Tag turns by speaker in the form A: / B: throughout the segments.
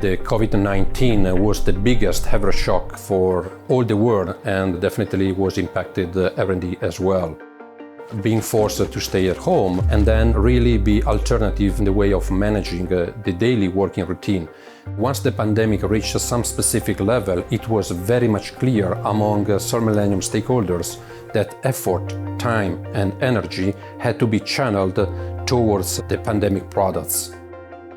A: The COVID-19 was the biggest ever shock for all the world and definitely was impacted R&D as well. Being forced to stay at home and then really be alternative in the way of managing the daily working routine. Once the pandemic reached some specific level, it was very much clear among Sol-Millennium stakeholders that effort, time and energy had to be channeled towards the pandemic products.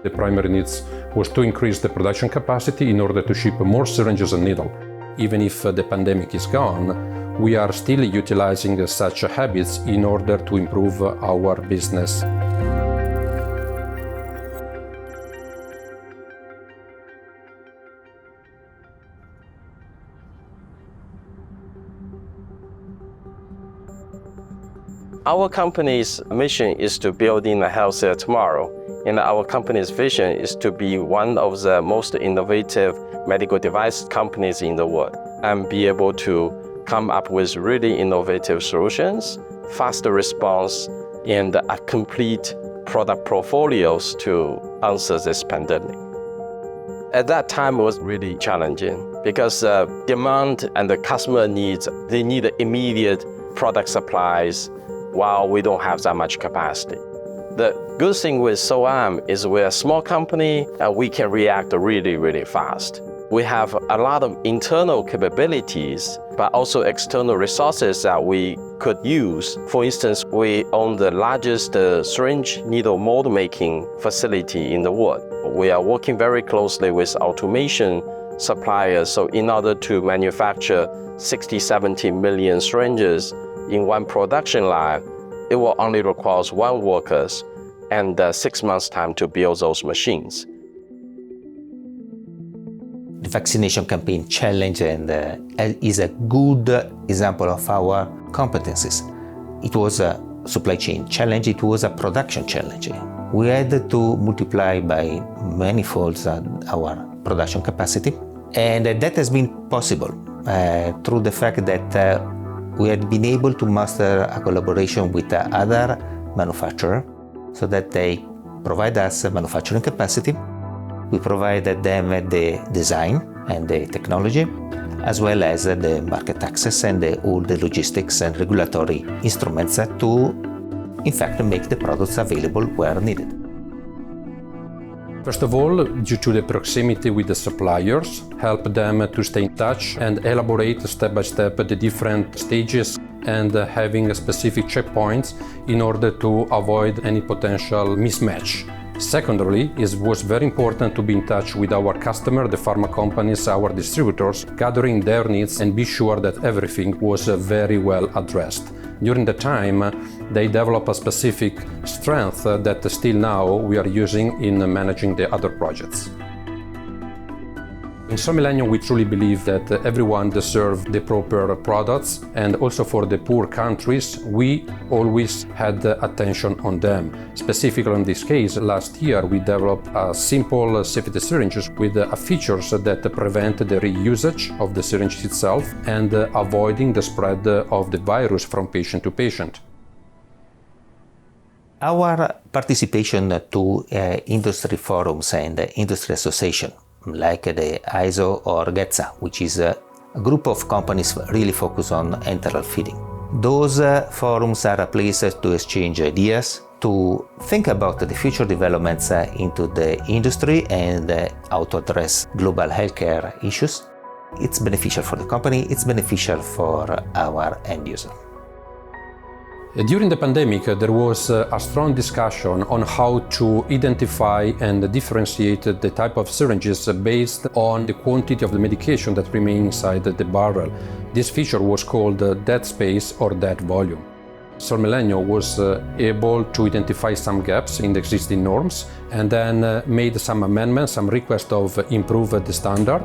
A: The primary needs was to increase the production capacity in order to ship more syringes and needles. Even if the pandemic is gone, we are still utilizing such habits in order to improve our business.
B: Our company's mission is to build in a healthier tomorrow, and our company's vision is to be one of the most innovative medical device companies in the world and be able to come up with really innovative solutions, faster response, and a complete product portfolios to answer this pandemic. At that time, it was really challenging because demand and the customer needs, they need immediate product supplies while we don't have that much capacity. The good thing with Sol-Am is we're a small company and we can react really, really fast. We have a lot of internal capabilities, but also external resources that we could use. For instance, we own the largest syringe needle mold making facility in the world. We are working very closely with automation suppliers, so in order to manufacture 60-70 million syringes in one production line, it will only require 1 worker and 6 months' time to build those machines.
C: The vaccination campaign challenge is a good example of our competencies. It was a supply chain challenge, it was a production challenge. We had to multiply by many folds our production capacity, and that has been possible through the fact that we had been able to master a collaboration with other manufacturers so that they provide us manufacturing capacity. We provided them the design and the technology, as well as the market access and all the logistics and regulatory instruments to, in fact, make the products available where needed.
A: First of all, due to the proximity with the suppliers, help them to stay in touch and elaborate step by step the different stages and having specific checkpoints in order to avoid any potential mismatch. Secondly, it was very important to be in touch with our customer, the pharma companies, our distributors, gathering their needs and be sure that everything was very well addressed. During the time, they developed a specific strength that still now we are using in managing the other projects. In Sol-Millennium, we truly believe that everyone deserves the proper products, and also for the poor countries, we always had attention on them. Specifically in this case, last year we developed a simple safety syringes with features that prevent the reusage of the syringe itself and avoiding the spread of the virus from patient to patient.
C: Our participation to industry forums and industry associations like the ISO or GETSA, which is a group of companies really focused on enteral feeding. Those forums are a place to exchange ideas, to think about the future developments into the industry and how to address global healthcare issues. It's beneficial for the company, it's beneficial for our end user.
A: During the pandemic, there was a strong discussion on how to identify and differentiate the type of syringes based on the quantity of the medication that remain inside the barrel. This feature was called dead space or dead volume. Sol-Millennium was able to identify some gaps in the existing norms and then made some amendments, some requests of improve the standard.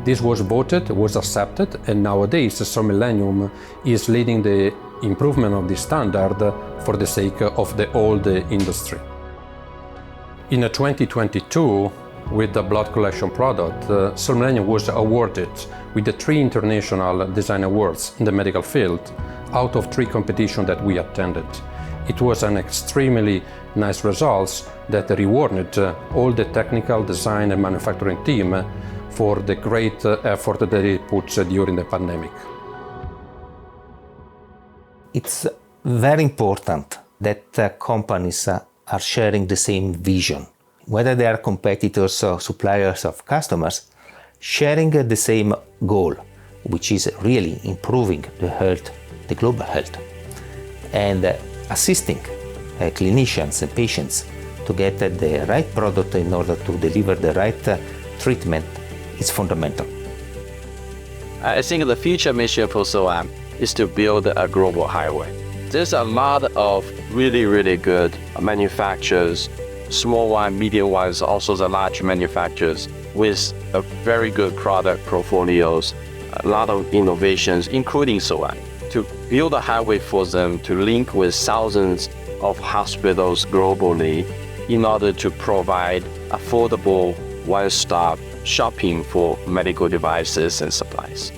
A: This was voted, was accepted, and nowadays Sol-Millennium is leading the improvement of the standard for the sake of the old industry. In 2022, with the blood collection product, Sol-Millennium was awarded with the 3 international design awards in the medical field out of 3 competitions that we attended. It was an extremely nice results that rewarded all the technical design and manufacturing team for the great effort that they put during the pandemic.
C: It's very important that companies are sharing the same vision. Whether they are competitors or suppliers of customers, sharing the same goal, which is really improving the health, the global health, and assisting clinicians and patients to get the right product in order to deliver the right treatment is fundamental.
B: I think the future mission for SOAM is to build a global highway. There's a lot of really good manufacturers, small one, medium ones, also the large manufacturers with a very good product portfolios, a lot of innovations, including SOAM, to build a highway for them to link with thousands of hospitals globally in order to provide affordable one-stop shopping for medical devices and supplies.